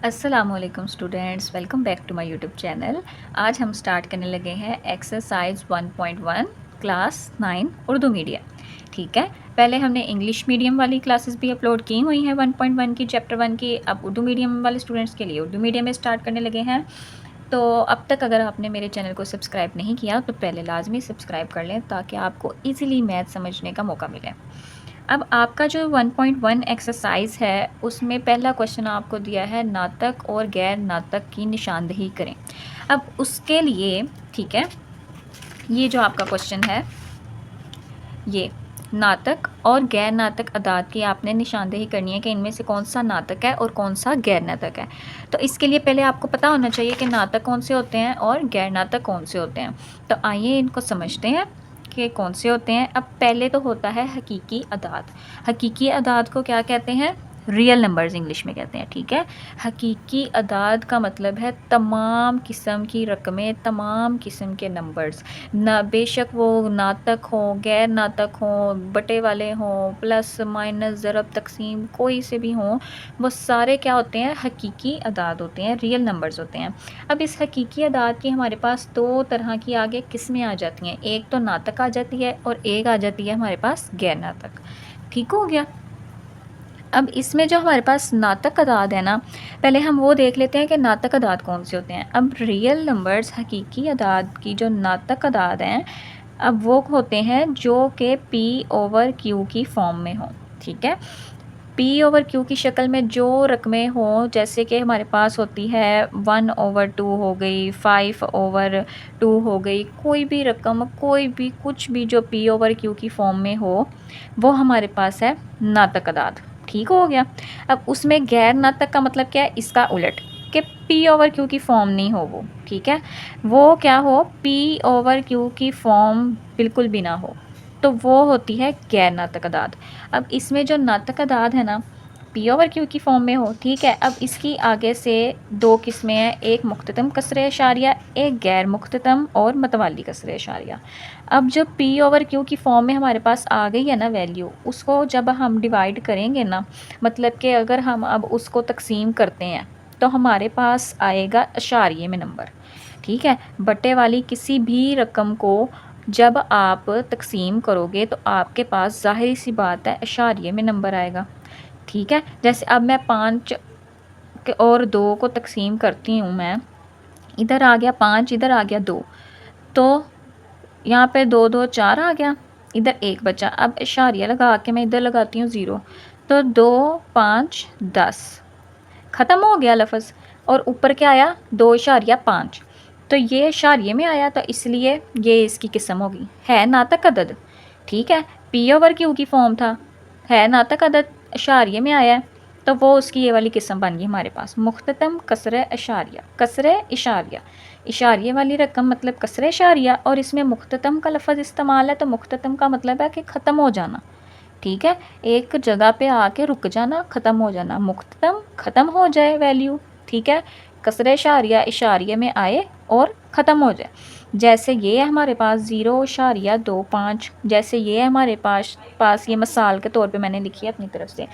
अस्सलामुअलैकुम students, welcome back to my YouTube channel. आज हम स्टार्ट करने लगे हैं एक्सरसाइज 1.1 क्लास 9 उर्दू मीडियम। ठीक है, पहले हमने इंग्लिश मीडियम वाली क्लासेस भी अपलोड की हुई हैं 1.1 की, चैप्टर 1 की। अब उर्दू मीडियम वाले स्टूडेंट्स के लिए उर्दू मीडियम में स्टार्ट करने लगे हैं। तो अब तक अगर आपने मेरे चैनल को सब्सक्राइब नहीं किया तो पहले लाजमी सब्सक्राइब कर लें ताकि आपको ईज़िली मैथ समझने का मौका मिले। अब आपका जो 1.1 एक्सरसाइज है उसमें पहला क्वेश्चन आपको दिया है नातक और गैर नातक की निशानदेही करें। अब उसके लिए ठीक है, ये जो आपका क्वेश्चन है ये नातक और गैर नातक अदाद की आपने निशानदेही करनी है कि इनमें से कौन सा नातक है और कौन सा गैर नातक है। तो इसके लिए पहले आपको पता होना चाहिए कि नातक कौन से होते हैं और गैर नातक कौन से होते हैं। तो आइए इनको समझते हैं कि कौन से होते हैं। अब पहले तो होता है हकीकी अदाद। हकीकी अदाद को क्या कहते हैं? रियल नंबर्स इंग्लिश में कहते हैं। ठीक है, हकीकी अदाद का मतलब है तमाम किस्म की रकमें, तमाम किस्म के नंबर्स, ना बेशक वो नातक हों, गैर नातक हों, बटे वाले हों, प्लस माइनस ज़रब तकसीम कोई से भी हों, वो सारे क्या होते हैं? हकीकी अदाद होते हैं, रियल नंबर्स होते हैं। अब इस हकीकी अदाद की हमारे पास दो तरह की आगे किस्में आ जाती हैं, एक तो नातक आ जाती है और एक आ जाती है हमारे पास गैर नातक। ठीक हो गया। अब इसमें जो हमारे पास नातक अदाद है ना, पहले हम वो देख लेते हैं कि नातक अदाद कौन से होते हैं। अब रियल नंबर्स हकीकी अदाद की जो नातक अदाद हैं, अब वो होते हैं जो कि पी ओवर क्यू की फॉर्म में हों। ठीक है, पी ओवर क्यू की शक्ल में जो रकमें हों, जैसे कि हमारे पास होती है 1/2 हो गई, 5/2 हो गई, कोई भी रकम, कोई भी कुछ भी जो पी ओवर क्यू की फॉर्म में हो वो हमारे पास है नातक अदाद। ठीक हो गया। अब उसमें गैर नातक का मतलब क्या है? इसका उलट, कि पी ओवर क्यू की फॉर्म नहीं हो वो। ठीक है, वो क्या हो? पी ओवर क्यू की फॉर्म बिल्कुल भी ना हो, तो वो होती है गैर नातक अदाद। अब इसमें जो नातक अदाद है ना, पी ओवर क्यू की फॉर्म में हो। ठीक है, अब इसकी आगे से दो किस्में हैं, एक मुख्ततम कसरे इशारिया, एक गैर मुख्ततम और मतवाली कसरे इशारिया। अब जब पी ओवर क्यू की फॉर्म में हमारे पास आ गई है ना वैल्यू, उसको जब हम डिवाइड करेंगे ना, मतलब कि अगर हम अब उसको तकसीम करते हैं तो हमारे पास आएगा इशारिये में नंबर। ठीक है, बटे वाली किसी भी रकम को जब आप तकसीम करोगे तो आपके पास ज़ाहिर सी बात है इशारिये में नंबर आएगा। ठीक है, जैसे अब मैं 5 और 2 को तकसीम करती हूँ, मैं इधर आ गया 5, इधर आ गया 2, तो यहाँ पे 2 2 4 आ गया, इधर 1 बचा। अब इशारिया लगा के मैं इधर लगाती हूँ 0, तो 2 5 10, ख़त्म हो गया लफ्ज़। और ऊपर क्या आया? 2.5, तो ये इशारिये में आया, तो इसलिए ये इसकी किस्म होगी, है नातक अदद। ठीक है, पी ओवर क्यू की फॉर्म था, है नातक अदद, इशारिये में आया है, तो वो उसकी ये वाली किस्म बन गई हमारे पास मुख्ततम कसरे इशारिया। कसरे इशारिया, इशारिये वाली रकम मतलब कसरे इशारिया, और इसमें मुख्ततम का लफ्ज़ इस्तेमाल है, तो मुख्ततम का मतलब है कि ख़त्म हो जाना। ठीक है, एक जगह पे आके रुक जाना, ख़त्म हो जाना, मुख्ततम ख़त्म हो जाए वैल्यू। ठीक है, कसरे इशारिया इशारिये में आए और ख़त्म हो जाए। जैसे ये हमारे पास 0.25, जैसे ये हमारे पास ये मिसाल के तौर पे मैंने लिखी है अपनी तरफ से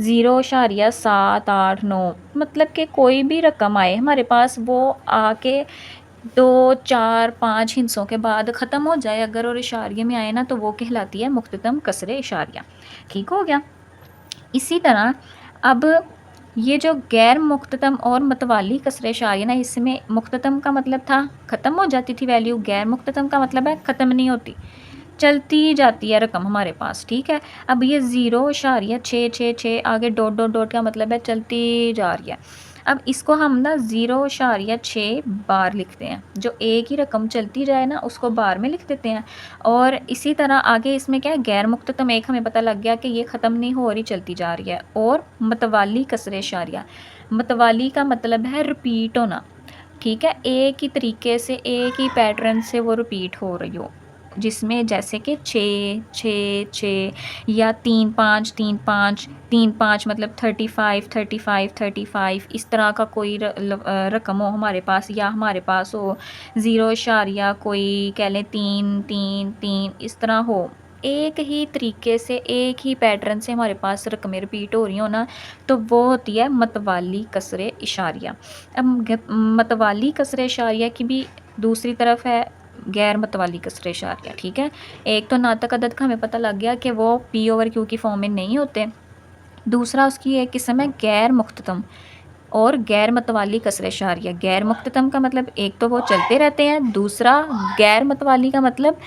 0.789, मतलब कि कोई भी रकम आए हमारे पास, वो आके 2 4 5 हिस्सों के बाद ख़त्म हो जाए अगर, और इशारिये में आए ना, तो वो कहलाती है मुख्ततम कसरे इशारिया। ठीक हो गया। इसी तरह अब ये जो गैर मुख्ततम और मतवाली कसरे इशारिया ना, इसमें मुख्ततम का मतलब था ख़त्म हो जाती थी वैल्यू, गैर मुख्ततम का मतलब है ख़त्म नहीं होती, चलती जाती है रकम हमारे पास। ठीक है, अब ये 0.666 आगे डॉट डॉट डॉट का मतलब है चलती जा रही है। अब इसको हम ना 0.6 बार लिखते हैं, जो एक ही रकम चलती जाए ना उसको बार में लिख देते हैं। और इसी तरह आगे इसमें क्या है? गैर मुख्ततम एक हमें पता लग गया कि ये ख़त्म नहीं हो रही, चलती जा रही है। और मतवाली कसरे इशारिया, मतवाली का मतलब है रिपीट होना। ठीक है, एक ही तरीके से, एक ही पैटर्न से वो रिपीट हो रही हो, जिसमें जैसे कि 6 6 6 या 3 5 3 5 3 5 मतलब 35 35 35, इस तरह का कोई रकम हो हमारे पास, या हमारे पास हो 0 इशारिया कोई कह लें 3 3 3, इस तरह हो। एक ही तरीके से, एक ही पैटर्न से हमारे पास रकमें रिपीट हो रही हो ना, तो वो होती है मतवाली कसरे इशारिया। अब मतवाली कसरे इशारिया की भी दूसरी तरफ है गैर मतवाली कसरे इशारिया, ठीक है। एक तो नातक अदद का हमें पता लग गया कि वो पी ओवर क्यू की फॉर्म में नहीं होते। दूसरा उसकी एक किस्म है गैर मुख्ततम और गैर मतवाली कसरे इशारिया। गैर मुख्ततम का मतलब एक तो वो चलते रहते हैं, दूसरा गैर मतवाली का मतलब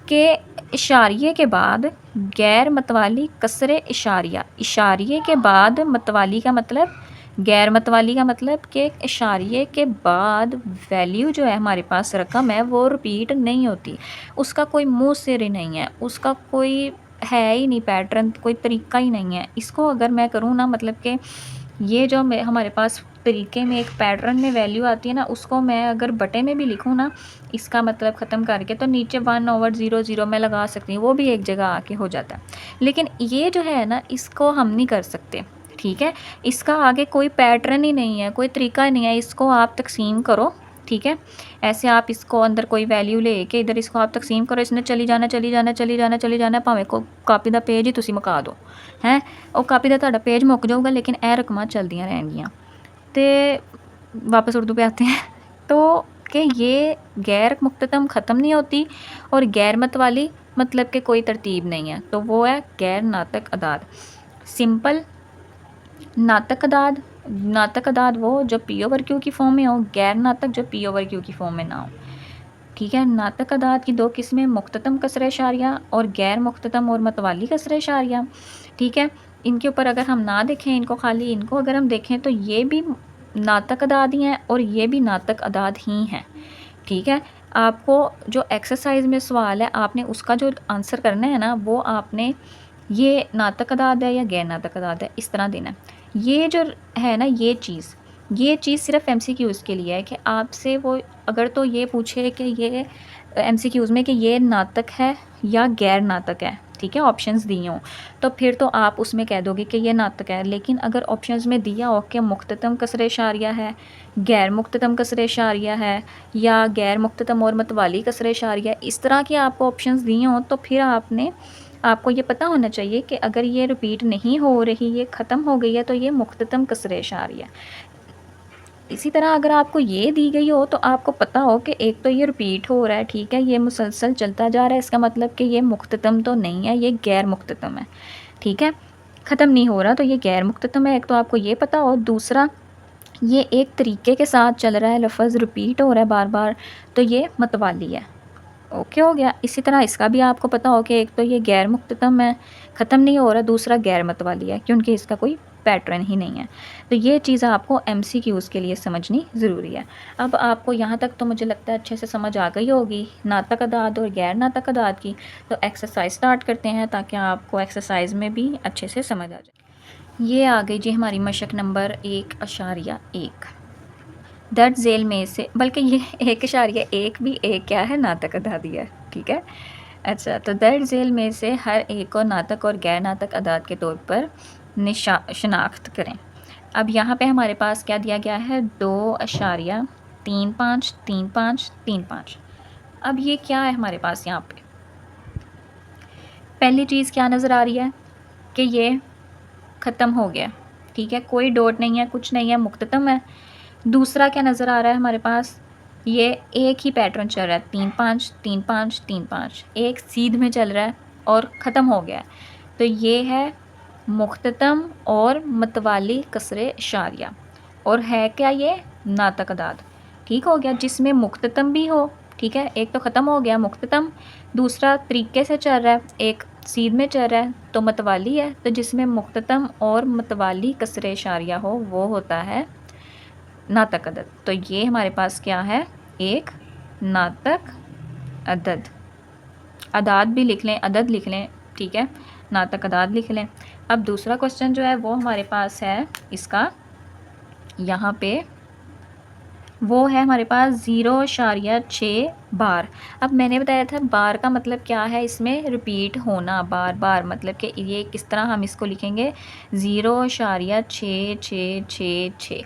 कि इशारिये के बाद गैर मतवाली कसरे इशारिया, इशारिये के बाद मतवाली का मतलब, गैर मतवाली का मतलब कि इशारिये के बाद वैल्यू जो है हमारे पास रकम है वो रिपीट नहीं होती, उसका कोई मुँह सिर ही नहीं है, उसका कोई है ही नहीं पैटर्न, कोई तरीका ही नहीं है। इसको अगर मैं करूँ ना, मतलब कि ये जो हमारे पास तरीके में एक पैटर्न में वैल्यू आती है ना, उसको मैं अगर बटे में भी लिखूँ ना, इसका मतलब ख़त्म करके, तो नीचे 1/00 मैं लगा सकती हूँ, वो भी एक जगह आके हो जाता है। लेकिन ये जो है ना, इसको हम नहीं कर सकते, ठीक है। इसका आगे कोई पैटर्न ही नहीं है, कोई तरीका नहीं है। इसको आप तकसीम करो, ठीक है। ऐसे आप इसको अंदर कोई वैल्यू लेके इधर इसको आप तकसीम करो, इसने चली जाना चली जाना चली जाना चली जाना, भावें को कापी का पेज ही तुसी मुका दो हैं, और कापी का तुहाडा पेज मुक जाऊगा, लेकिन ए रकमां चलदियां रहणगियां। तो वापस उर्दू पे आते हैं तो कि ये गैर मुख्ततम ख़त्म नहीं होती और गैर मतवाली मतलब कि कोई तरतीब नहीं है, तो वो है गैर नातक अदाद। सिंपल नातक अदाद, नातक अदाद वो जो पी ओवर क्यू की फॉर्म में हो, गैर नातक जो पी ओवर क्यू की फॉर्म में ना हो, ठीक है। नातक अदाद की दो किस्में, मुख्ततम कसरे इशारिया और गैर मुख्ततम और मतवाली कसरे इशारिया, ठीक है। इनके ऊपर अगर हम ना देखें, इनको खाली इनको अगर हम देखें तो ये भी नातक अदाद ही हैं और ये भी नातक अदाद ही हैं, ठीक है। आपको जो एक्सरसाइज में सवाल है, आपने उसका जो आंसर करना है ना, वो आपने ये नातक अदाद है या गैर नातक अदाद है, इस तरह देना है। ये जो है ना, ये चीज़ सिर्फ MCQs के लिए है कि आपसे वो अगर तो ये पूछे कि ये MCQs में कि ये नातक है या गैर नातक है, ठीक है, ऑप्शंस दिए हों, तो फिर तो आप उसमें कह दोगे कि ये नातक है। लेकिन अगर ऑप्शंस में दिया हो कि मुख्ततम कसरे इशारिया है, गैर मुख्ततम कसरे इशारिया है, या गैर मुख्ततम और मतवाली कसरे इशारिया, इस तरह के आपको ऑप्शंस दिए हों, तो फिर आपको ये पता होना चाहिए कि अगर ये रिपीट नहीं हो रही, ये ख़त्म हो गई है, तो ये मुख्ततम कसरे इशारिया। इसी तरह अगर आपको ये दी गई हो तो आपको पता हो कि एक तो ये रिपीट हो रहा है, ठीक है, ये मुसलसल चलता जा रहा है, इसका मतलब कि ये मुख्ततम तो नहीं है, ये गैर मुख्ततम है, ठीक है। ख़त्म नहीं हो रहा तो ये गैर मुख्ततम है, एक तो आपको ये पता हो। दूसरा, ये एक तरीके के साथ चल रहा है, लफ्ज़ रिपीट हो रहा है बार बार, तो ये मतवाली है। ओके हो गया। इसी तरह इसका भी आपको पता हो कि एक तो ये गैर मुख्ततम है, ख़त्म नहीं हो रहा, दूसरा गैर मतवाली है, क्योंकि इसका कोई पैटर्न ही नहीं है। तो ये चीज़ आपको MCQs के लिए समझनी ज़रूरी है। अब आपको यहाँ तक तो मुझे लगता है अच्छे से समझ आ गई होगी नातक अदाद और गैर नातक अदाद की। तो एक्सरसाइज स्टार्ट करते हैं ताकि आपको एक्सरसाइज में भी अच्छे से समझ आ जाए। ये आ गई जी हमारी मशक नंबर 1.1। दर्ज झेल में से, बल्कि ये 1.1 भी एक क्या है, नातक अदादी है, ठीक है। अच्छा, तो दर्ज झेल में से हर एक को नातक और गैर नातक अदाद के तौर पर शनाख्त करें। अब यहाँ पे हमारे पास क्या दिया गया है, 2.35 35 35। अब ये क्या है हमारे पास यहाँ पे, पहली चीज़ क्या नज़र आ रही है कि ये ख़त्म हो गया, ठीक है, कोई डॉट नहीं है, कुछ नहीं है, मुख्ततम है। दूसरा क्या नज़र आ रहा है हमारे पास, ये एक ही पैटर्न चल रहा है, 3-5 3-5 3-5, एक सीध में चल रहा है और ख़त्म हो गया है। तो ये है मुख्ततम और मतवाली कसरे इशारिया, और है क्या ये, नातक अदाद, ठीक हो गया, जिसमें मुख्ततम भी हो, ठीक है, एक तो ख़त्म हो गया मुख्ततम, दूसरा तरीके से चल रहा है, एक सीध में चल रहा है, तो मतवाली है। तो जिसमें मुख्ततम और मतवाली कसरे इशारिया हो वो होता है नातक अदद। तो ये हमारे पास क्या है, एक नातक अदद। अदाद भी लिख लें, अदद लिख लें, ठीक है, नातक अदाद लिख लें। अब दूसरा क्वेश्चन जो है वो हमारे पास है इसका, यहाँ पे वो है हमारे पास 0.6 बार। अब मैंने बताया था बार का मतलब क्या है, इसमें रिपीट होना बार बार, मतलब कि ये किस तरह हम इसको लिखेंगे, 0.6666,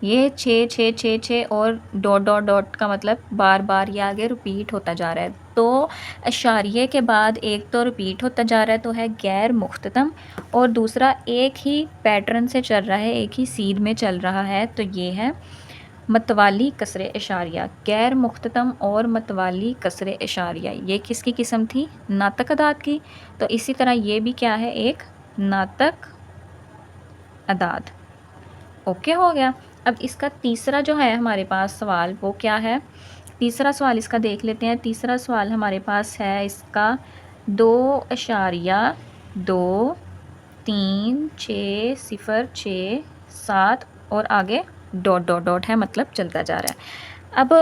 ये 6 6 6 6 और डॉट डॉट डॉट का मतलब बार बार ये आगे रिपीट होता जा रहा है। तो इशारिये के बाद एक तो रिपीट होता जा रहा है तो है गैर मुख्ततम, और दूसरा एक ही पैटर्न से चल रहा है, एक ही सीध में चल रहा है, तो ये है मतवाली कसरे इशारिया। गैर मुख्ततम और मतवाली कसरे इशारिया, ये किसकी किस्म थी? नातक अदाद की। तो इसी तरह ये भी क्या है? एक नातक अदाद। ओके हो गया। अब इसका तीसरा जो है हमारे पास सवाल, वो क्या है? तीसरा सवाल इसका देख लेते हैं। तीसरा सवाल हमारे पास है इसका 2.2, 3, 6, 0, 6, 7 और आगे डॉट डॉट डॉट है, मतलब चलता जा रहा है। अब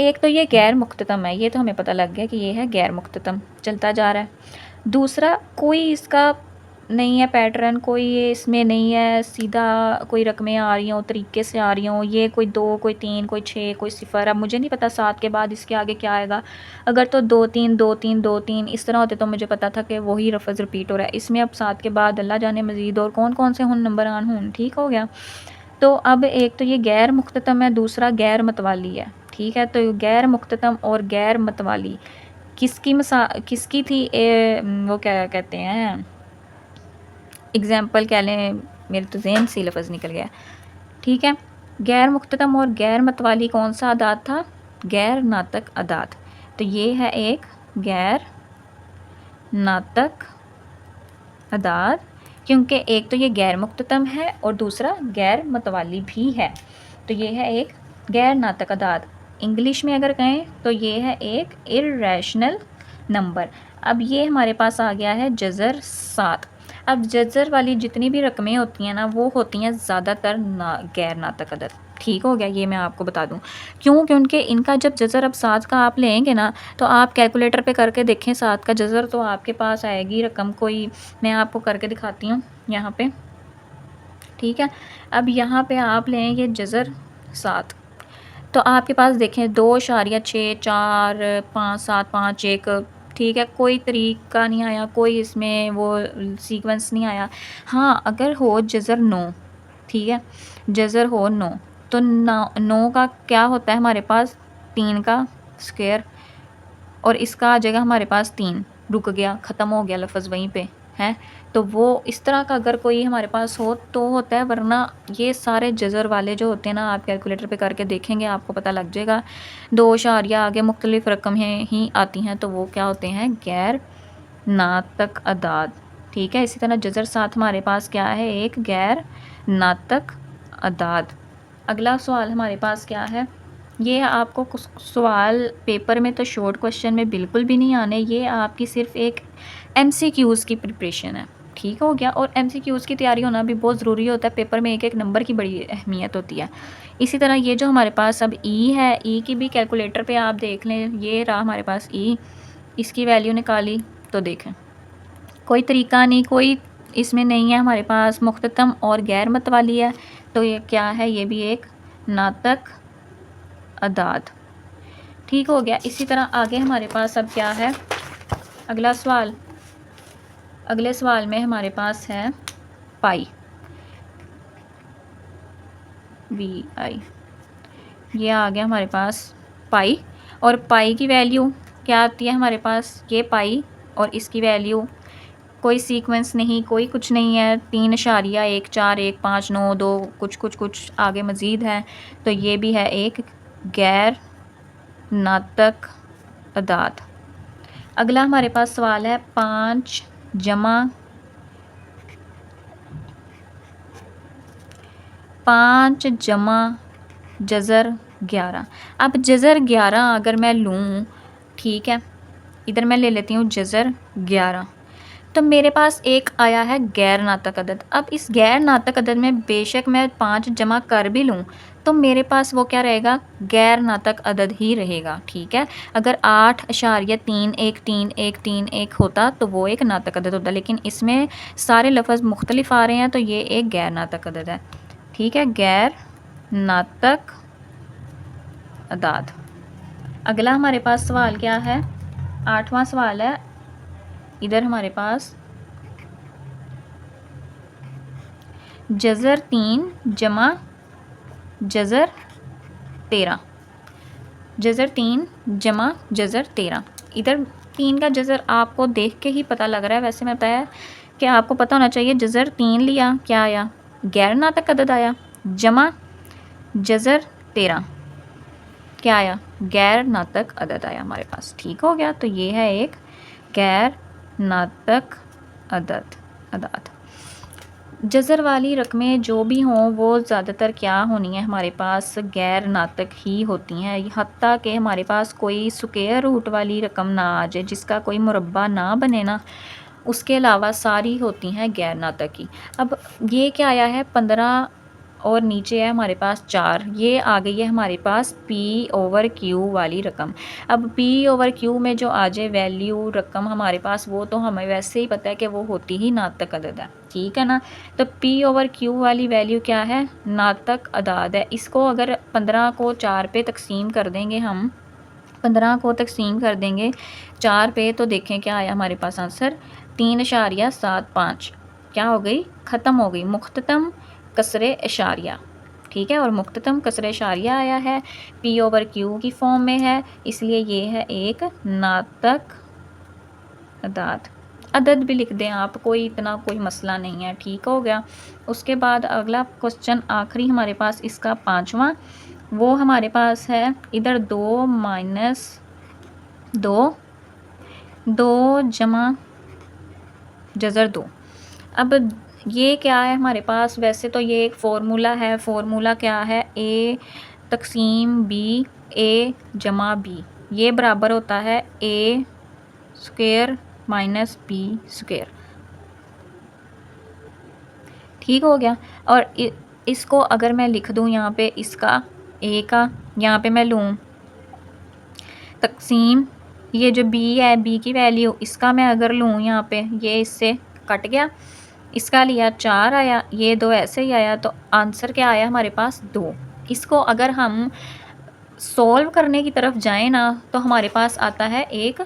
एक तो ये गैर मुख्ततम है, ये तो हमें पता लग गया कि ये है गैर मुख्ततम, चलता जा रहा है। दूसरा, कोई इसका नहीं है पैटर्न, कोई ये इसमें नहीं है सीधा कोई रकमें आ रही हों, तरीके से आ रही हों, ये कोई 2, कोई 3, कोई 6, कोई 0। अब मुझे नहीं पता 7 के बाद इसके आगे क्या आएगा। अगर तो 2 3 2 3 2 3 इस तरह होते तो मुझे पता था कि वही लफ्ज़ रिपीट हो रहा है। इसमें अब 7 के बाद अल्लाह जाने मज़ीद और कौन कौन से हुन नंबर आन हुन। ठीक हो गया। तो अब एक तो ये गैर मुख्ततम है, दूसरा गैर मतवाली है। ठीक है, तो गैर मुख्ततम और गैर मतवाली किसकी थी? वो क्या कहते हैं, एग्ज़ाम्पल कह लें, मेरे तो ज़हन से लफ्ज़ निकल गया। ठीक है, गैर मुख्ततम और गैर मतवाली कौन सा अदाद था? गैर नातक अदाद। तो ये है एक गैर नातक अदाद, क्योंकि एक तो ये गैर मुख्ततम है और दूसरा गैर मतवाली भी है। तो ये है एक गैर नातक अदाद। इंग्लिश में अगर कहें तो ये है एक इर्रेशनल नंबर। अब ये हमारे पास आ गया है जज़र 7। अब जज़र वाली जितनी भी रकमें होती हैं ना, वो होती हैं ज़्यादातर गैर नातक अदद। ठीक हो गया, ये मैं आपको बता दूं क्यों, क्योंकि इनका जब जज़र अब 7 का आप लेंगे ना, तो आप कैलकुलेटर पे करके देखें 7 का जज़र, तो आपके पास आएगी रकम कोई, मैं आपको करके दिखाती हूँ यहाँ पे। ठीक है, अब यहाँ पे आप लें ये जज़र 7, तो आपके पास देखें 2.6, 4, 5, 7, 5, 1। ठीक है, कोई तरीका नहीं आया, कोई इसमें वो सीक्वेंस नहीं आया। हाँ, अगर हो जज़र 9, ठीक है, जज़र हो 9, तो 9 का क्या होता है हमारे पास? 3 का स्क्वायर, और इसका आ जाएगा हमारे पास 3। रुक गया, ख़त्म हो गया लफ्ज़ वहीं पे है। तो वो इस तरह का अगर कोई हमारे पास हो तो होता है, वरना ये सारे जज़र वाले जो होते हैं ना, आप कैलकुलेटर पे करके देखेंगे आपको पता लग जाएगा। 2 इशारिया आगे मुख्तलिफ रकमें ही आती हैं, तो वो क्या होते हैं? गैर नातक अदाद। ठीक है, इसी तरह जज़र 7 हमारे पास क्या है? एक गैर नातक अदाद। अगला सवाल हमारे पास क्या है? ये आपको कुछ सवाल पेपर में तो शॉर्ट क्वेश्चन में बिल्कुल भी नहीं आने, ये आपकी सिर्फ एक MCQs की प्रिपरेशन है। ठीक हो गया, और MCQs की तैयारी होना भी बहुत ज़रूरी होता है। पेपर में एक एक नंबर की बड़ी अहमियत होती है। इसी तरह ये जो हमारे पास अब E है, E की भी कैलकुलेटर पे आप देख लें, ये रहा हमारे पास E, इसकी वैल्यू निकाली तो देखें कोई तरीका नहीं, कोई इसमें नहीं है हमारे पास, मुख्ततम और गैर मतवाली है, तो ये क्या है? ये भी एक नातक अदाद। ठीक हो गया। इसी तरह आगे हमारे पास अब क्या है? अगला सवाल, अगले सवाल में हमारे पास है पाई, VI, ये आ गया हमारे पास पाई। और पाई की वैल्यू क्या आती है हमारे पास? ये पाई और इसकी वैल्यू कोई सीक्वेंस नहीं, कोई कुछ नहीं है, 3.1, 4, 1, 5, 9, 2 कुछ कुछ कुछ आगे मज़ीद है, तो ये भी है एक गैर नातक अदाद। अगला हमारे पास सवाल है 5 जमा जज़र 11। अब जज़र 11 अगर मैं लूँ, ठीक है, इधर मैं ले लेती हूँ जज़र 11, तो मेरे पास एक आया है गैर नातक अदद। अब इस गैर नातक अदद में बेशक मैं 5 जमा कर भी लूँ, तो मेरे पास वो क्या रहेगा? गैर नातक अदद ही रहेगा। ठीक है, अगर 8.31131 होता तो वो एक नातक अदद होता, लेकिन इसमें सारे लफ्ज़ मुख्तलिफ आ रहे हैं, तो ये एक गैर नातक अदद है। ठीक है, गैर नातक अदाद। अगला हमारे पास सवाल क्या है? 8वां सवाल है। इधर हमारे पास जज़र 3 जमा जज़र 13, जज़र 3 जमा जज़र 13। इधर 3 का जज़र आपको देख के ही पता लग रहा है, वैसे मैं बताया कि आपको पता होना चाहिए। जज़र 3 लिया, क्या आया? गैर नातक अदद आया, जमा जज़र 13 क्या आया? गैर नातक अदद आया हमारे पास। ठीक हो गया। तो ये है एक गैर नातक अदाद। जज़र वाली रकमें जो भी हों वो ज़्यादातर क्या होनी है, हमारे पास गैर नातक ही होती हैं। हत्ता कि हमारे पास कोई स्क्वायर रूट वाली रकम ना आ जाए, जिसका कोई मुरब्बा ना बने ना, उसके अलावा सारी होती हैं गैर नातक की। अब ये क्या आया है? 15 और नीचे है हमारे पास 4। ये आ गई है हमारे पास P/Q वाली रकम। अब P/Q में जो आ जाए वैल्यू रकम हमारे पास, वो तो हमें वैसे ही पता है कि वो होती ही नातक अदद है। ठीक है ना? तो P/Q वाली वैल्यू क्या है? नातक अदाद है। इसको अगर 15 को 4 पे तकसीम कर देंगे, हम 15 को तकसीम कर देंगे 4 पे, तो देखें क्या आया हमारे पास आंसर? 3.75। क्या हो गई? ख़त्म हो गई। मुख्ततम कसरे इशारिया। ठीक है, और मुख्ततम कसरे इशारिया आया है, P/Q की फॉर्म में है, इसलिए ये है एक नातक अदाद। अदद भी लिख दें आप, कोई इतना कोई मसला नहीं है। ठीक हो गया। उसके बाद अगला क्वेश्चन आखिरी हमारे पास इसका 5वां, वो हमारे पास है इधर 2 माइनस 2, 2 जमा जज़र 2। अब ये क्या है हमारे पास? वैसे तो ये एक फ़ॉर्मूला है। फ़ॉर्मूला क्या है? A तक़सीम B, A जमा B, ये बराबर होता है A square minus B square. ठीक हो गया। और इसको अगर मैं लिख दूँ यहाँ पे, इसका A का यहाँ पे मैं लूँ तक़सीम, ये जो B है, B की वैल्यू इसका मैं अगर लूँ यहाँ पे, ये इससे कट गया, इसका लिया 4 आया, ये 2 ऐसे ही आया, तो आंसर क्या आया हमारे पास? 2। इसको अगर हम सॉल्व करने की तरफ जाएं ना, तो हमारे पास आता है एक,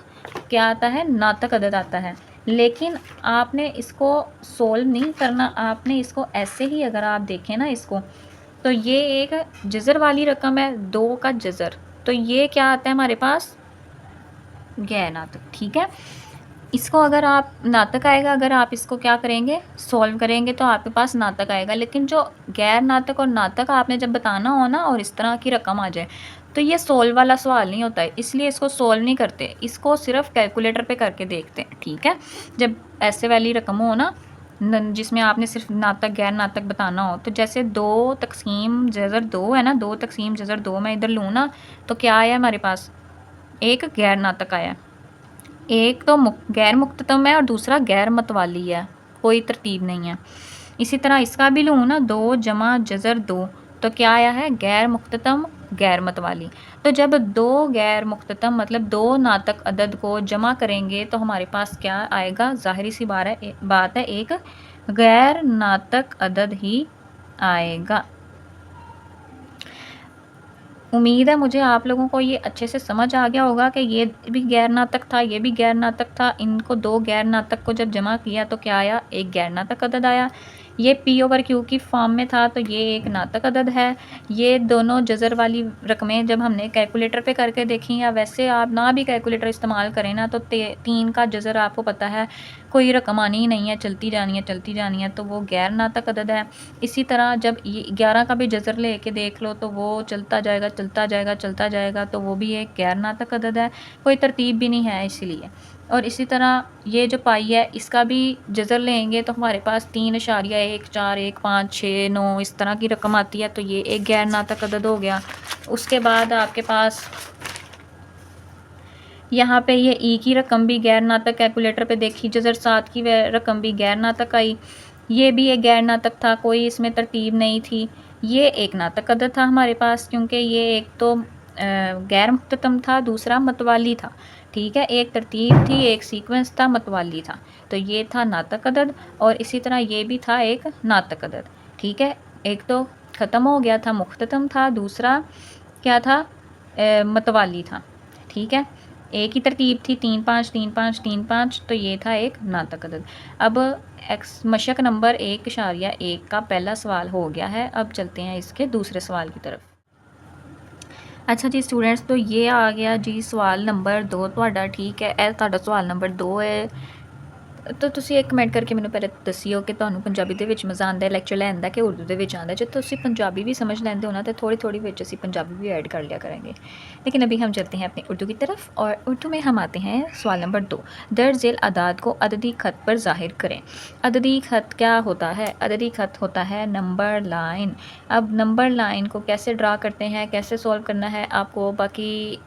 क्या आता है? नातक अदद आता है। लेकिन आपने इसको सॉल्व नहीं करना, आपने इसको ऐसे ही अगर आप देखें ना इसको, तो ये एक जज़र वाली रकम है, 2 का जज़र, तो ये क्या आता है हमारे पास? गैर नातक। ठीक है, इसको अगर आप नातक आएगा, अगर आप इसको क्या करेंगे? सॉल्व करेंगे, तो आपके पास नातक आएगा। लेकिन जो गैर नातक और नातक आपने जब बताना हो ना, और इस तरह की रकम आ जाए, तो ये सॉल्व वाला सवाल नहीं होता है, इसलिए इसको सॉल्व नहीं करते, इसको सिर्फ कैलकुलेटर पे करके देखते हैं। ठीक है, जब ऐसे वाली रकम हो ना, जिसमें आपने सिर्फ नातक गैर नातक बताना हो, तो जैसे 2 तक़सीम जज़र 2 है ना, 2 तक़सीम जज़र 2 मैं इधर लूँ ना, तो क्या आया हमारे पास? एक गैर नातक आया, एक तो गैर मुख्ततम है और दूसरा गैर मतवाली है, कोई तरतीब नहीं है। इसी तरह इसका भी लूँ ना, 2 जमा जज़र 2, तो क्या आया है? गैर मुख्ततम गैर मतवाली। तो जब 2 गैर मुख्ततम मतलब 2 नातक अदद को जमा करेंगे, तो हमारे पास क्या आएगा? ज़ाहिरी सी बात है, एक गैर नातक अदद ही आएगा। उम्मीद है मुझे आप लोगों को ये अच्छे से समझ आ गया होगा कि ये भी गैर नातक था, ये भी गैर नातक था। इनको 2 गैर नातक को जब जमा किया तो क्या आया? एक गैर नातक अदद आया। ये P/Q की फॉर्म में था, तो ये एक नातक अदद है। ये दोनों जज़र वाली रकमें जब हमने कैलकुलेटर पे करके देखी, या वैसे आप ना भी कैलकुलेटर इस्तेमाल करें ना, तो 3 का जज़र आपको पता है कोई रकम आनी ही नहीं है, चलती जानी है, तो वो गैर नातक अदद है। इसी तरह जब ये 11 का भी जज़र लेके देख लो, तो वो चलता जाएगा, तो वो भी एक गैर नातक अदद है, कोई तरतीब भी नहीं है इसीलिए। और इसी तरह ये जो पाई है, इसका भी जज़र लेंगे तो हमारे पास 3.1, 4, 1, 5, 6, 9 इस तरह की रकम आती है, तो ये एक गैर नातक अदद हो गया। उसके बाद आपके पास यहाँ पे ये ई की रकम भी गैर नातक, कैलकुलेटर पे देखी, जज़र 7 की रकम भी गैर नातक आई। ये भी एक गैर नातक था, कोई इसमें तरतीब नहीं थी। ये एक नातक अदद था हमारे पास, क्योंकि ये एक तो गैर मुख्ततम था, दूसरा मतवाली था। ठीक है, एक तरतीब थी, एक सीक्वेंस था, मतवाली था, तो ये था नातक अदद। और इसी तरह ये भी था एक नातक अदद। ठीक है, एक तो ख़त्म हो गया था, मुख्ततम था, दूसरा क्या था? मतवाली था। ठीक है, एक ही तरतीब थी, 3 5 3 5 3 5, तो ये था एक नातक अदद। अब मशक नंबर 1.1 का पहला सवाल हो गया है। अब चलते हैं इसके दूसरे सवाल की तरफ। अच्छा जी स्टूडेंट्स, तो ये आ गया जी सवाल नंबर 2 ਤੁਹਾਡਾ। ठीक है, ਇਹ ਤੁਹਾਡਾ ਸਵਾਲ ਨੰਬਰ 2 ਹੈ। तो ਤੁਸੀਂ ਇੱਕ ਕਮੈਂਟ ਕਰਕੇ ਮੈਨੂੰ ਪਹਿਲੇ ਦੱਸਿਓ ਕਿ ਤੁਹਾਨੂੰ ਪੰਜਾਬੀ ਦੇ ਵਿੱਚ ਮਜ਼ਾ ਆਉਂਦਾ ਲੈਕਚਰ ਲੈਣ ਦਾ ਕਿ ਉਰਦੂ ਦੇ ਵਿੱਚ ਆਉਂਦਾ। ਜੇ ਤੁਸੀਂ पंजाबी भी समझ लेते हो ना तो थोड़ी थोड़ी ਵਿੱਚ ਅਸੀਂ पंजाबी भी ऐड कर लिया करेंगे। लेकिन अभी हम चलते हैं अपनी उर्दू की तरफ और उर्दू में हम आते हैं सवाल नंबर 2। दर्ज झेल अदाद को अददी ख़त पर ज़ाहिर करें। अददी ख़त क्या होता है? अददी ख़त होता है नंबर लाइन। अब नंबर लाइन को कैसे ड्रा करते हैं, कैसे सॉल्व करना है, आपको बाकी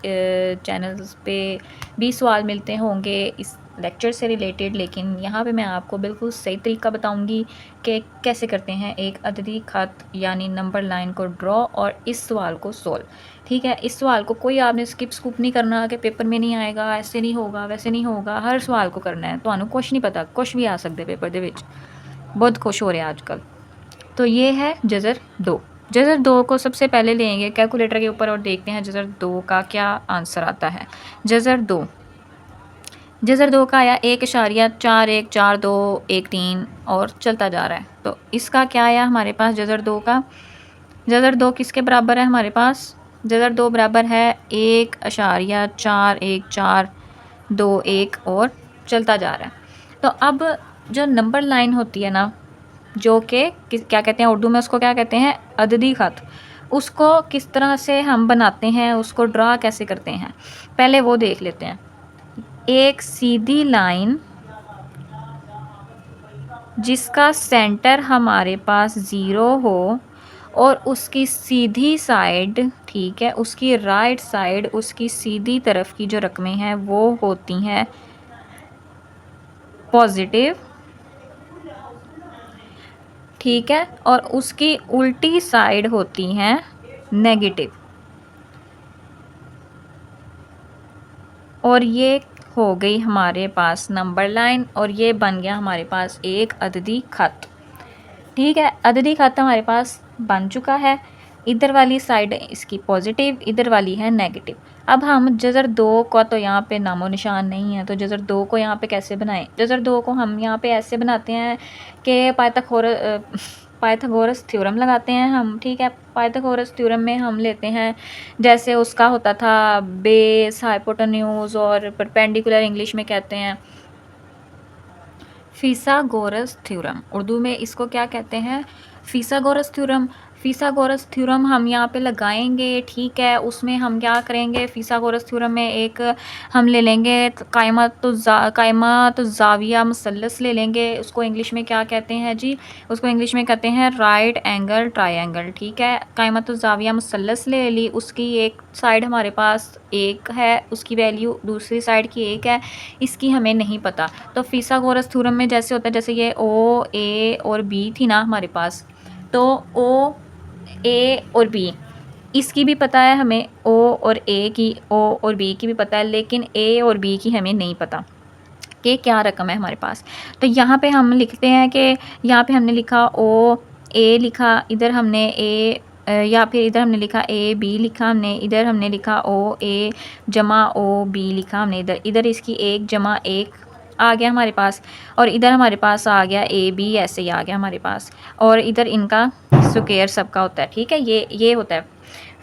चैनल्स पे भी सवाल मिलते होंगे इस लेक्चर से रिलेटेड, लेकिन यहाँ पे मैं आपको बिल्कुल सही तरीका बताऊँगी कि कैसे करते हैं एक अददी ख़त यानी नंबर लाइन को ड्रॉ और इस सवाल को सोल्व। ठीक है, इस सवाल को कोई आपने स्किप स्कूप नहीं करना कि पेपर में नहीं आएगा, ऐसे नहीं होगा, वैसे नहीं होगा। हर सवाल को करना है। तो कुछ नहीं पता, कुछ भी आ सकते पेपर दे विच। बहुत खुश हो रहे हैं आजकल। तो ये है जज़र 2। जज़र 2 को सबसे पहले लेंगे कैलकुलेटर के ऊपर और देखते हैं जज़र 2 का क्या आंसर आता है। जज़र 2, जज़र 2 का आया 1.414213 और चलता जा रहा है। तो इसका क्या आया हमारे पास जज़र 2 का? जज़र 2 किसके बराबर है हमारे पास? जज़र 2 बराबर है 1.4141 और चलता जा रहा है। तो अब जो नंबर लाइन होती है ना, जो कि क्या कहते हैं उर्दू में, उसको क्या कहते हैं? अददी ख़त। उसको किस तरह से हम बनाते हैं, उसको ड्रा कैसे करते हैं, पहले वो देख लेते हैं। एक सीधी लाइन जिसका सेंटर हमारे पास 0 हो और उसकी सीधी साइड, ठीक है, उसकी राइट साइड, उसकी सीधी तरफ की जो रकमें हैं वो होती हैं पॉजिटिव, ठीक है, और उसकी उल्टी साइड होती हैं नेगेटिव। और ये हो गई हमारे पास नंबर लाइन और ये बन गया हमारे पास एक अददी ख़त। ठीक है, अददी ख़त हमारे पास बन चुका है। इधर वाली साइड इसकी पॉजिटिव, इधर वाली है नेगेटिव। अब हम जज़र 2 का तो यहाँ पे नामो निशान नहीं है, तो जज़र 2 को यहाँ पे कैसे बनाएं? जज़र 2 को हम यहाँ पे ऐसे बनाते हैं कि पाइथागोरस थ्योरम लगाते हैं हम। ठीक है, पाइथागोरस थ्योरम में हम लेते हैं, जैसे उसका होता था बेस, हाइपोटेन्यूज और परपेंडिकुलर, इंग्लिश में कहते हैं फिसागोरस थ्योरम। उर्दू में इसको क्या कहते हैं? फिसागोरस थ्योरम। फिसागोरस थ्योरम हम यहाँ पे लगाएंगे। ठीक है, उसमें हम क्या करेंगे? फिसागोरस थ्योरम में एक हम ले लेंगे कायमत ज़ाविया मुसल्लस ले लेंगे। उसको इंग्लिश में क्या कहते हैं जी? उसको इंग्लिश में कहते हैं राइट एंगल ट्रायंगल। ठीक है, कायमत ज़ाविया मुसल्लस ले ली, उसकी एक साइड हमारे पास 1 है, उसकी वैल्यू दूसरी साइड की 1 है, इसकी हमें नहीं पता। तो फिसागोरस थ्योरम में जैसे होता है, जैसे ये ओ, ए और बी थी ना हमारे पास, तो ओ, ए और बी, इसकी भी पता है हमें, ओ और ए की, ओ और बी की भी पता है, लेकिन ए और बी की हमें नहीं पता कि क्या रकम है हमारे पास। तो यहाँ पे हम लिखते हैं कि यहाँ पे हमने लिखा ओ ए लिखा, इधर हमने ए या फिर इधर हमने लिखा ए बी लिखा, हमने इधर हमने लिखा ओ ए जमा ओ बी लिखा हमने, इधर इसकी 1 जमा 1 आ गया हमारे पास, और इधर हमारे पास आ गया ए बी, ऐसे ही आ गया हमारे पास, और इधर इनका स्क्वायर सबका होता है। ठीक है, ये होता है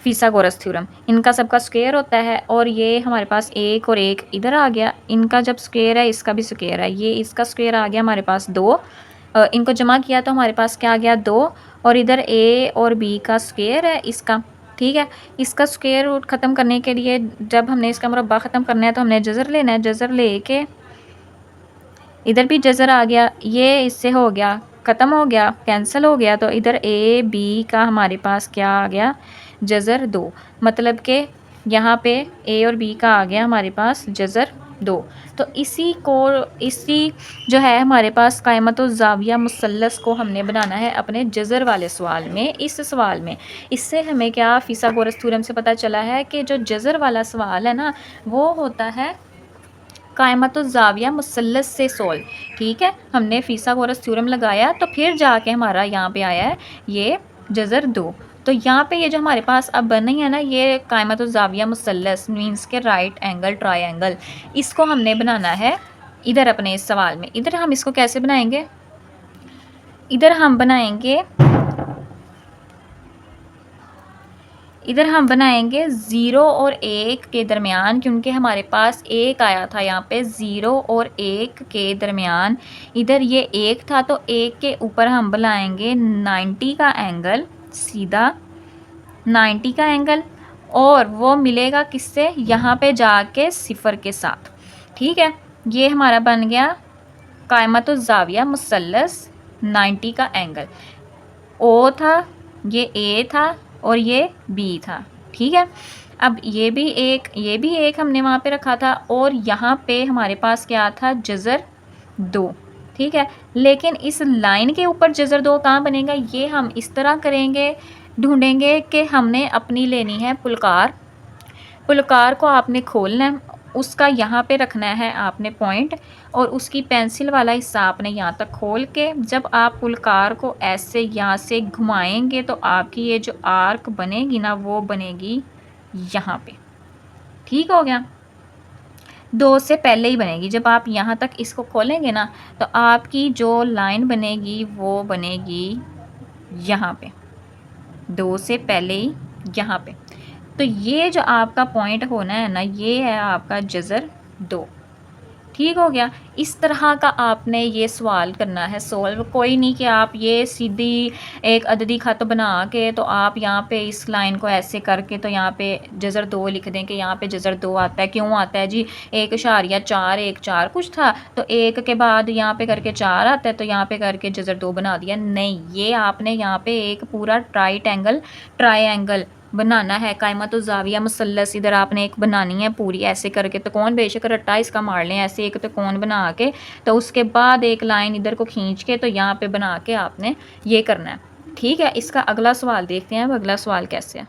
फिसागोरस थ्योरम, इनका सबका स्क्वायर होता है। और ये हमारे पास 1 और 1 इधर आ गया, इनका जब स्क्वायर है इसका भी स्क्वायर है, ये इसका स्क्वायर आ गया हमारे पास 2, इनको जमा किया तो हमारे पास क्या आ गया 2, और इधर ए और बी का स्क्वायर है इसका। ठीक है, इसका स्क्वायर रूट ख़त्म करने के लिए जब हमने इसका मुरब्बा ख़त्म करना है तो हमने जज़र लेना है। जज़र लेके इधर भी जज़र आ गया, ये इससे हो गया ख़त्म हो गया, कैंसिल हो गया, तो इधर ए बी का हमारे पास क्या आ गया? जज़र 2। मतलब कि यहाँ पे ए और बी का आ गया हमारे पास जज़र 2। तो इसी जो है हमारे पास कायमत और ज़ाविया मुसल्लस को हमने बनाना है अपने जज़र वाले सवाल में। इस सवाल में इससे हमें क्या फिसागोरस थ्योरम से पता चला है कि जो जज़र वाला सवाल है ना, वो होता है कायमत ज़ाविया मुसल्लस से सोल्व। ठीक है, हमने फिसागोरस थ्योरम लगाया तो फिर जाके हमारा यहाँ पे आया है ये जज़र 2। तो यहाँ पे ये जो हमारे पास अब बनी है ना, ये कायमत ज़ाविया मुसल्लस मीन्स के राइट एंगल ट्रायंगल, इसको हमने बनाना है इधर अपने इस सवाल में। इधर हम इसको कैसे बनाएंगे? इधर हम बनाएंगे इधर हम बनाएंगे 0 और 1 के दरमियान, क्योंकि हमारे पास 1 आया था यहाँ पे 0 और 1 के दरमियान। इधर ये 1 था तो 1 के ऊपर हम बनाएंगे 90 का एंगल, सीधा 90 का एंगल, और वो मिलेगा किससे, यहाँ पे जाके 0 के साथ। ठीक है, ये हमारा बन गया कायमतुज़ ज़ाविया मुसल्लस 90 का एंगल। ओ था, ये ए था और ये बी था। ठीक है, अब ये भी एक हमने वहाँ पे रखा था, और यहाँ पे हमारे पास क्या था, जज़र 2। ठीक है, लेकिन इस लाइन के ऊपर जज़र 2 कहाँ बनेगा, ये हम इस तरह करेंगे, ढूंढेंगे कि हमने अपनी लेनी है पुलकार। पुलकार को आपने खोलना है, उसका यहाँ पे रखना है आपने पॉइंट, और उसकी पेंसिल वाला हिस्सा आपने यहाँ तक खोल के, जब आप पुलकार को ऐसे यहाँ से घुमाएंगे तो आपकी ये जो आर्क बनेगी ना, वो बनेगी यहाँ पे। ठीक हो गया, 2 से पहले ही बनेगी। जब आप यहाँ तक इसको खोलेंगे ना, तो आपकी जो लाइन बनेगी वो बनेगी यहाँ पे, 2 से पहले ही यहाँ पे। तो ये जो आपका पॉइंट होना है ना, ये है आपका जज़र 2। ठीक हो गया, इस तरह का आपने ये सवाल करना है सॉल्व। कोई नहीं कि आप ये सीधी एक अददी खत बना के तो आप यहाँ पे इस लाइन को ऐसे करके तो यहाँ पे जज़र 2 लिख दें कि यहाँ पे जज़र 2 आता है। क्यों आता है जी, 1.4 1 4 कुछ था, तो 1 के बाद यहाँ पे करके 4 आता है, तो यहाँ पे करके जज़र 2 बना दिया। नहीं, ये आपने यहाँ पे एक पूरा ट्राइएंगल बनाना है, कायमतुज़ ज़ाविया मुसल्लस इधर आपने एक बनानी है पूरी, ऐसे करके त्रिकोण, बेशक रट्टा इसका मार लें, ऐसे एक त्रिकोण बना के, तो उसके बाद एक लाइन इधर को खींच के तो यहाँ पे बना के आपने ये करना है। ठीक है, इसका अगला सवाल देखते हैं। अब अगला सवाल कैसे है।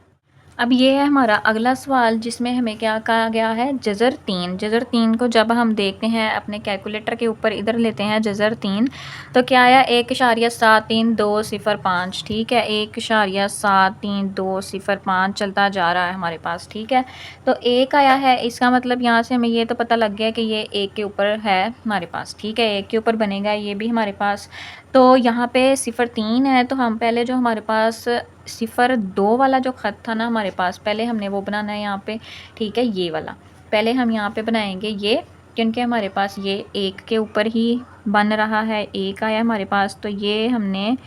अब ये है हमारा अगला सवाल, जिसमें हमें क्या कहा गया है, जज़र 3। जज़र 3 को जब हम देखते हैं अपने कैलकुलेटर के ऊपर, इधर लेते हैं जज़र 3, तो क्या आया, 1.73205। ठीक है, 1.73205 चलता जा रहा है हमारे पास। ठीक है, तो 1 आया है, इसका मतलब यहाँ से हमें ये तो पता लग गया कि ये 1 के ऊपर है हमारे पास। ठीक है, 1 के ऊपर बनेगा ये भी हमारे पास। तो यहाँ पे 0.3 है, तो हम पहले जो हमारे पास 0.2 वाला जो ख़त था ना हमारे पास, पहले हमने वो बनाना है यहाँ पे। ठीक है, ये वाला पहले हम यहाँ पे बनाएंगे ये, क्योंकि हमारे पास ये 1 के ऊपर ही बन रहा है, 1 आया हमारे पास। तो ये हमने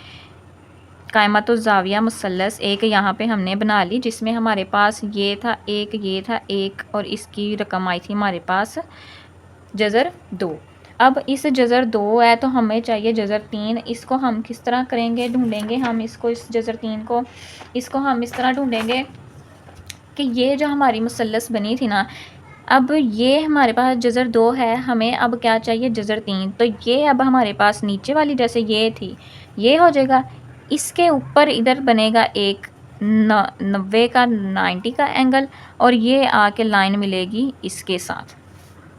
कायमतुज़ ज़ाविया मुसल्लस एक यहाँ पे हमने बना ली, जिसमें हमारे पास ये था 1, ये था 1, और इसकी रकम आई थी हमारे पास जज़र 2। अब इस जज़र 2 है तो हमें चाहिए जज़र 3। इसको हम किस तरह करेंगे, ढूंढेंगे हम इसको, इस जज़र 3 को, इसको हम इस तरह ढूंढेंगे कि ये जो हमारी मुसल्लस बनी थी ना, अब ये हमारे पास जज़र 2 है, हमें अब क्या चाहिए, जज़र 3। तो ये अब हमारे पास नीचे वाली जैसे ये थी, ये हो जाएगा, इसके ऊपर इधर बनेगा एक 90 का 90 का एंगल, और ये आके लाइन मिलेगी इसके साथ।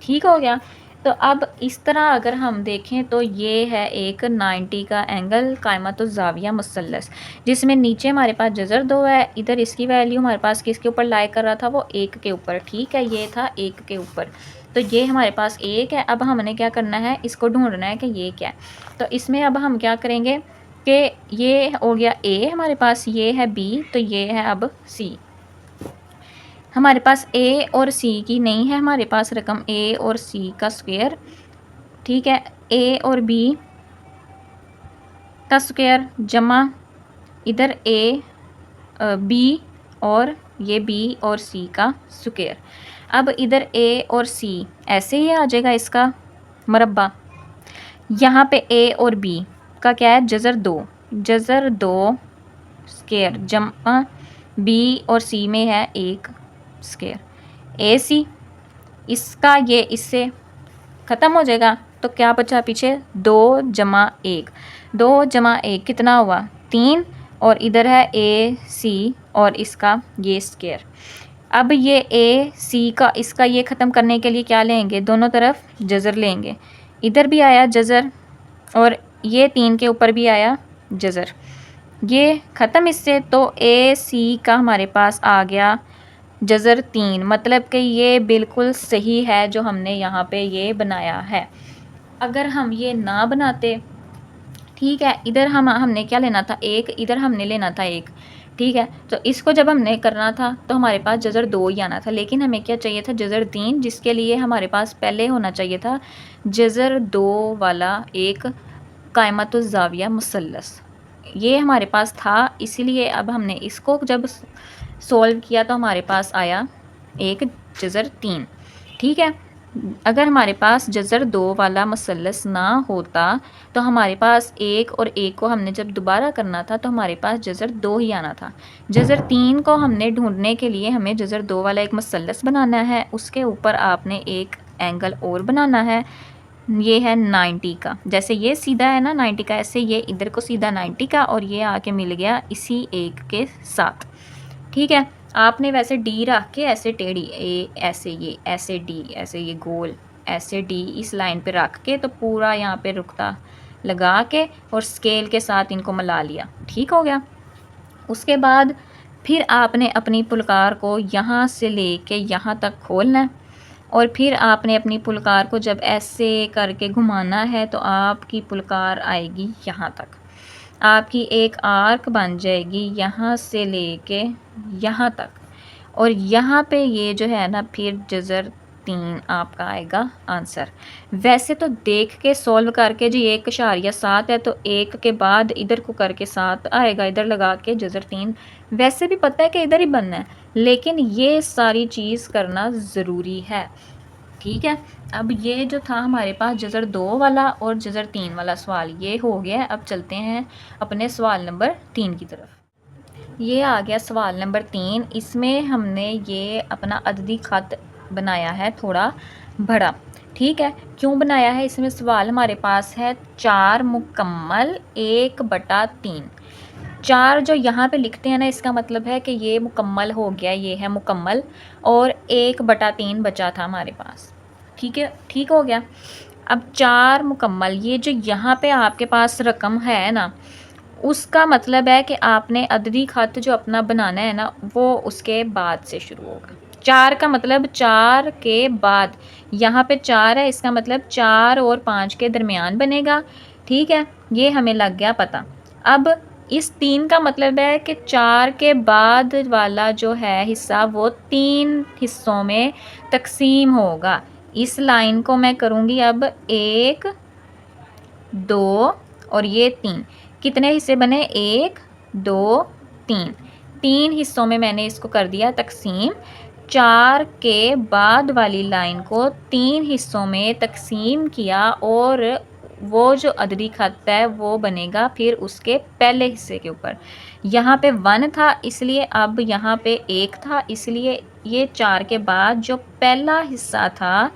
ठीक हो गया, तो अब इस तरह अगर हम देखें तो ये है एक 90 का एंगल कायमतुज़ ज़ाविया मुसल्लस, जिसमें नीचे हमारे पास जज़र 2 है, इधर इसकी वैल्यू हमारे पास किसके ऊपर लाई कर रहा था, वो 1 के ऊपर। ठीक है, ये था 1 के ऊपर, तो ये हमारे पास 1 है। अब हमने क्या करना है, इसको ढूंढना है कि ये क्या है। तो इसमें अब हम क्या करेंगे कि ये हो गया A हमारे पास, ये है B, तो ये है अब C। हमारे पास A और C की नहीं है हमारे पास रकम, A और C का स्क्वायर। ठीक है, A और B का स्क्वायर जमा इधर A B और ये B और C का स्क्वायर। अब इधर A और C ऐसे ही आ जाएगा इसका मरब्बा। यहाँ पे A और B का क्या है, जज़र 2, जज़र 2 स्क्वायर जमा B और C में है 1 स्क्वायर। AC इसका ये इससे ख़त्म हो जाएगा, तो क्या बचा पीछे, 2 जमा 1, 2 जमा 1 कितना हुआ, 3, और इधर है AC और इसका ये स्क्वायर। अब ये AC का इसका ये ख़त्म करने के लिए क्या लेंगे, दोनों तरफ जज़र लेंगे। इधर भी आया जज़र और ये 3 के ऊपर भी आया जज़र, ये ख़त्म इससे, तो AC का हमारे पास आ गया जज़र 3। मतलब कि ये बिल्कुल सही है जो हमने यहाँ पे ये बनाया है। अगर हम ये ना बनाते, ठीक है, इधर हमने क्या लेना था, 1, इधर हमने लेना था 1। ठीक है। तो इसको जब हमने करना था तो हमारे पास जज़र 2 ही आना था, लेकिन हमें क्या चाहिए था, जज़र 3, जिसके लिए हमारे पास पहले होना चाहिए था जज़र 2 वाला एक कायमतुज़ ज़ाविया मुसल्लस। ये हमारे पास था, इसीलिए अब हमने इसको जब सॉल्व किया तो हमारे पास आया एक जज़र 3। ठीक है। अगर हमारे पास जज़र 2 वाला मुसल्लस ना होता तो हमारे पास एक और एक को हमने जब दोबारा करना था तो हमारे पास जज़र 2 ही आना था। जज़र 3 को हमने ढूंढने के लिए हमें जज़र 2 वाला एक मुसल्लस बनाना है, उसके ऊपर आपने एक एंगल और बनाना है, ये है 90 का। जैसे ये सीधा है ना 90 का, ऐसे ये इधर को सीधा 90 का, और ये आके मिल गया इसी एक के साथ। ठीक है। आपने वैसे डी रख के ऐसे टेढ़ी ऐसे ये ऐसे डी ऐसे ये गोल ऐसे डी इस लाइन पे रख के तो पूरा यहाँ पे रुकता लगा के और स्केल के साथ इनको मिला लिया। ठीक हो गया। उसके बाद फिर आपने अपनी पुलकार को यहाँ से लेके यहाँ तक खोलना है, और फिर आपने अपनी पुलकार को जब ऐसे करके घुमाना है तो आपकी पुलकार आएगी यहाँ तक। आपकी एक आर्क बन जाएगी यहाँ से लेके यहाँ तक, और यहाँ पे ये जो है ना फिर जज़र 3 आपका आएगा आंसर। वैसे तो देख के सॉल्व करके जी 1.7 है तो एक के बाद इधर को करके 7 आएगा, इधर लगा के जज़र 3 वैसे भी पता है कि इधर ही बनना है, लेकिन ये सारी चीज़ करना ज़रूरी है। ठीक है। अब ये जो था हमारे पास जज़र 2 वाला और जज़र 3 वाला सवाल ये हो गया। अब चलते हैं अपने सवाल नंबर 3 की तरफ। ये आ गया सवाल नंबर 3। इसमें हमने ये अपना अददी ख़त बनाया है थोड़ा बड़ा। ठीक है। क्यों बनाया है, इसमें सवाल हमारे पास है 4 मुकम्मल 1/3। 4 जो यहाँ पे लिखते हैं ना, इसका मतलब है कि ये मुकम्मल हो गया, ये है मुकम्मल, और 1/3 बचा था हमारे पास। ठीक है, ठीक हो गया। अब 4 मुकम्मल, ये जो यहाँ पे आपके पास रकम है ना, उसका मतलब है कि आपने अददी ख़त जो अपना बनाना है ना वो उसके बाद से शुरू होगा। 4 का मतलब 4 के बाद, यहाँ पे 4 है, इसका मतलब 4 और 5 के दरमियान बनेगा। ठीक है, ये हमें लग गया पता। अब इस 3 का मतलब है कि 4 के बाद वाला जो है हिस्सा वो 3 हिस्सों में तकसीम होगा। इस लाइन को मैं करूँगी अब 1 2 और ये 3। कितने हिस्से बने, 1 2 3, 3 हिस्सों में मैंने इसको कर दिया तकसीम। 4 के बाद वाली लाइन को 3 हिस्सों में तकसीम किया, और वो जो अददी ख़त है वो बनेगा फिर उसके पहले हिस्से के ऊपर। यहाँ पे 1 था इसलिए अब यहाँ पे 1 था, इसलिए ये 4 के बाद जो पहला हिस्सा था,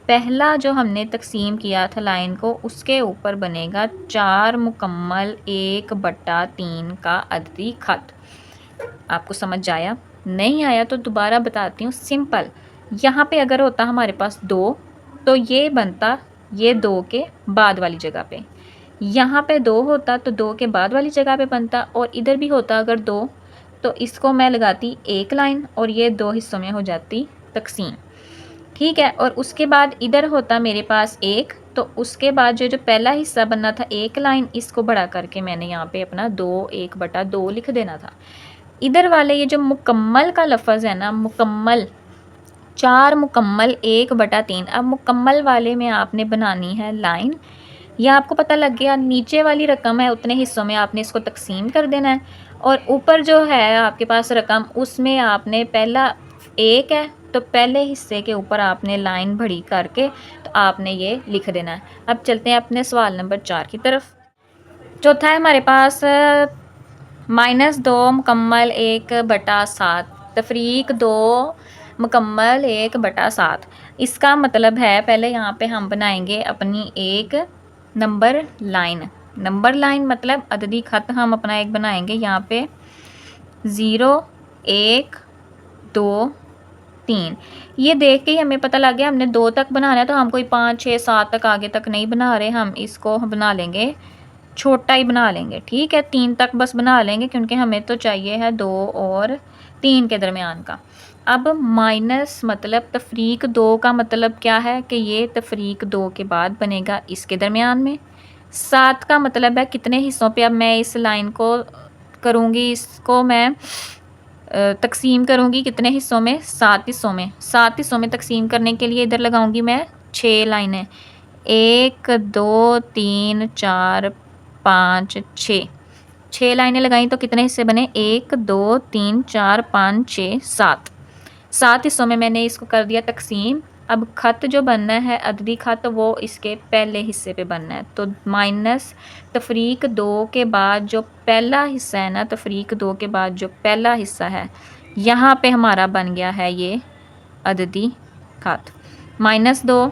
पहला जो हमने तकसीम किया था लाइन को, उसके ऊपर बनेगा 4 मुकम्मल 1/3 का अददी ख़त। आपको समझ आया? नहीं आया तो दोबारा बताती हूँ। सिंपल, यहाँ पे अगर होता हमारे पास 2 तो ये बनता ये 2 के बाद वाली जगह पे, यहाँ पे 2 होता तो 2 के बाद वाली जगह पे बनता, और इधर भी होता अगर 2 तो इसको मैं लगाती एक लाइन और ये 2 हिस्सों में हो जाती तकसीम। ठीक है। और उसके बाद इधर होता मेरे पास 1, तो उसके बाद जो पहला हिस्सा बनना था एक लाइन, इसको बड़ा करके मैंने यहाँ पे अपना 2 1/2 लिख देना था। इधर वाले ये जो मुकम्मल का लफ्ज़ है ना, मुकम्मल, 4 मुकम्मल 1/3, अब मुकम्मल वाले में आपने बनानी है लाइन। यह आपको पता लग गया, नीचे वाली रकम है उतने हिस्सों में आपने इसको तकसीम कर देना है, और ऊपर जो है आपके पास रकम उसमें आपने पहला 1 है तो पहले हिस्से के ऊपर आपने लाइन बड़ी करके तो आपने ये लिख देना है। अब चलते हैं अपने सवाल नंबर 4 की तरफ। चौथा है हमारे पास -2 मुकम्मल 1/7, तफरीक 2 मुकम्मल 1/7। इसका मतलब है पहले यहाँ पे हम बनाएंगे अपनी एक नंबर लाइन। नंबर लाइन मतलब अददी ख़त हम अपना एक बनाएंगे, यहाँ पे 0 1 2 3। ये देख के ही हमें पता लग गया हमने 2 तक बनाना है, तो हम कोई 5 6 7 तक आगे तक नहीं बना रहे, हम इसको बना लेंगे छोटा ही बना लेंगे। ठीक है, 3 तक बस बना लेंगे क्योंकि हमें तो चाहिए है 2 और 3 के दरमियान का। अब माइनस मतलब तफरीक 2 का मतलब क्या है कि ये तफरीक 2 के बाद बनेगा इसके दरमियान में। 7 का मतलब है कितने हिस्सों पे अब मैं इस लाइन को करूँगी इसको मैं तकसीम करूँगी कितने हिस्सों में, 7 हिस्सों में। 7 हिस्सों में तकसीम करने के लिए इधर लगाऊँगी मैं 6 लाइनें। 1 2 3 4 5 6, 6 लाइनें लगाई तो कितने हिस्से बने, 1 2 3 4 5 6 7। 7 हिस्सों में मैंने इसको कर दिया तकसीम। अब ख़त जो बनना है अददी ख़त, वो इसके पहले हिस्से पे बनना है। तो माइनस तफरीक 2 के बाद जो पहला हिस्सा है ना, तफरीक 2 के बाद जो पहला हिस्सा है, यहाँ पे हमारा बन गया है ये अददी ख़त। -2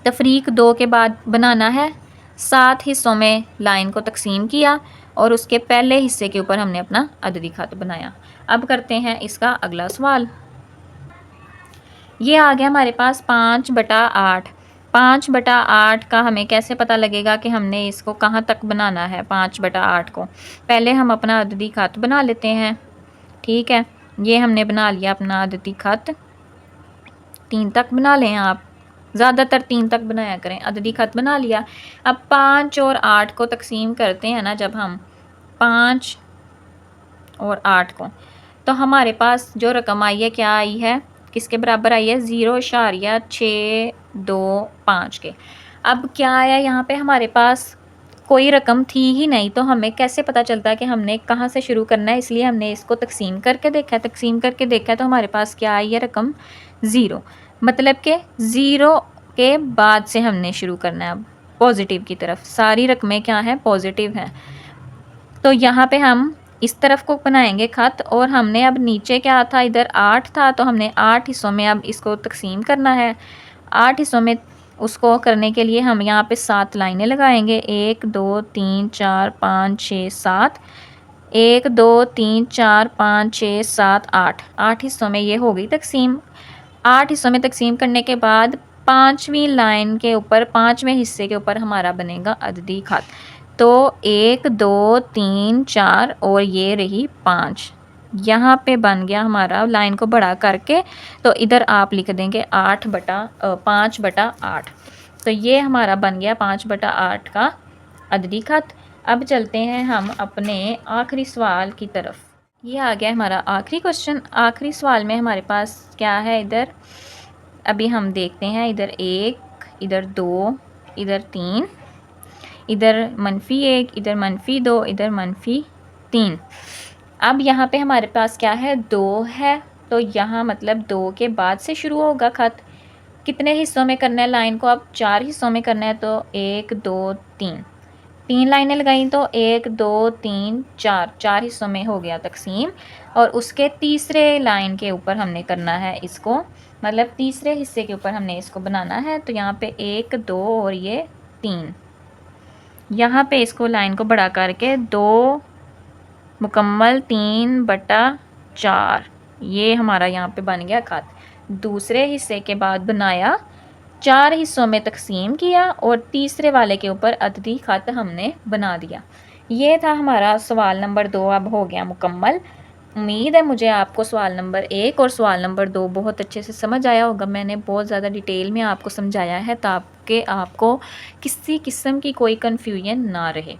तफरीक 2 के बाद बनाना है। 7 हिस्सों में लाइन को तकसीम किया और उसके पहले हिस्से के ऊपर हमने अपना अददी ख़त बनाया। अब करते हैं इसका अगला सवाल। ये आ गया हमारे पास 5/8। 5/8 का हमें कैसे पता लगेगा कि हमने इसको कहाँ तक बनाना है। 5/8 को पहले हम अपना अददी ख़त बना लेते हैं। ठीक है, ये हमने बना लिया अपना अददी ख़त। 3 तक बना लें आप, ज़्यादातर 3 तक बनाया करें। अददी ख़त बना लिया। अब 5 और 8 को तकसीम करते हैं ना, जब हम 5 और 8 को, तो हमारे पास जो रकम आई है क्या आई है, किसके बराबर आई है, 0.625 के। अब क्या आया यहाँ पे, हमारे पास कोई रकम थी ही नहीं, तो हमें कैसे पता चलता है कि हमने कहाँ से शुरू करना है। इसलिए हमने इसको तकसीम करके देखा है। तकसीम करके देखा है तो हमारे पास क्या आई है रकम, 0। मतलब कि 0 के बाद से हमने शुरू करना है। अब पॉजिटिव की तरफ सारी रकमें क्या हैं, पॉजिटिव हैं। तो यहाँ पे हम इस तरफ को बनाएंगे ख़त, और हमने अब नीचे क्या था, इधर 8 था, तो हमने 8 हिस्सों में अब इसको तकसीम करना है। 8 हिस्सों में उसको करने के लिए हम यहाँ पे 7 लाइनें लगाएंगे। 1 2 3 4 5 6 7, 1 2 3 4 5 6 7 8, 8 हिस्सों में ये हो गई तकसीम। 8 हिस्सों में तकसीम करने के बाद 5वीं लाइन के ऊपर, 5वें हिस्से के ऊपर हमारा बनेगा अददी ख़त। तो 1 2 3 4 और ये रही 5, यहाँ पे बन गया हमारा। लाइन को बड़ा करके तो इधर आप लिख देंगे 5/8। तो ये हमारा बन गया 5/8 का अददी ख़त। अब चलते हैं हम अपने आखिरी सवाल की तरफ। ये आ गया हमारा आखिरी क्वेश्चन। आखिरी सवाल में हमारे पास क्या है, इधर अभी हम देखते हैं। इधर 1, इधर 2, इधर 3, इधर -1, इधर -2, इधर -3। अब यहाँ पे हमारे पास क्या है, 2 है, तो यहाँ मतलब 2 के बाद से शुरू होगा ख़त। कितने हिस्सों में करना है लाइन को, अब 4 हिस्सों में करना है। तो 1 2 3, 3 लाइनें लगाई तो 1 2 3 4, 4 हिस्सों में हो गया तकसीम। और उसके तीसरे लाइन के ऊपर हमने करना है इसको, मतलब तीसरे हिस्से के ऊपर हमने इसको बनाना है। तो यहाँ पे 1 2 और ये 3, यहाँ पे इसको लाइन को बड़ा करके 2 मुकम्मल 3/4, ये हमारा यहाँ पे बन गया ख़त। दूसरे हिस्से के बाद बनाया, 4 हिस्सों में तकसीम किया और तीसरे वाले के ऊपर अददी ख़त हमने बना दिया। ये था हमारा सवाल नंबर 2, अब हो गया मुकम्मल। उम्मीद है मुझे आपको सवाल नंबर 1 और सवाल नंबर 2 बहुत अच्छे से समझ आया होगा। मैंने बहुत ज़्यादा डिटेल में आपको समझाया है ताकि आपको किसी किस्म की कोई कन्फ्यूजन ना रहे।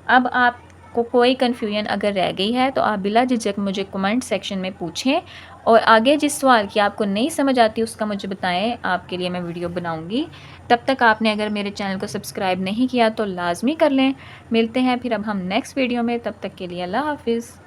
अब आपको कोई कन्फ्यूजन अगर रह गई है तो आप बिला झिझक मुझे कमेंट सेक्शन में पूछें, और आगे जिस सवाल की आपको नहीं समझ आती उसका मुझे बताएं, आपके लिए मैं वीडियो बनाऊंगी। तब तक आपने अगर मेरे चैनल को सब्सक्राइब नहीं किया तो लाजमी कर लें। मिलते हैं फिर अब हम नेक्स्ट वीडियो में, तब तक के लिए अल्लाह हाफिज़।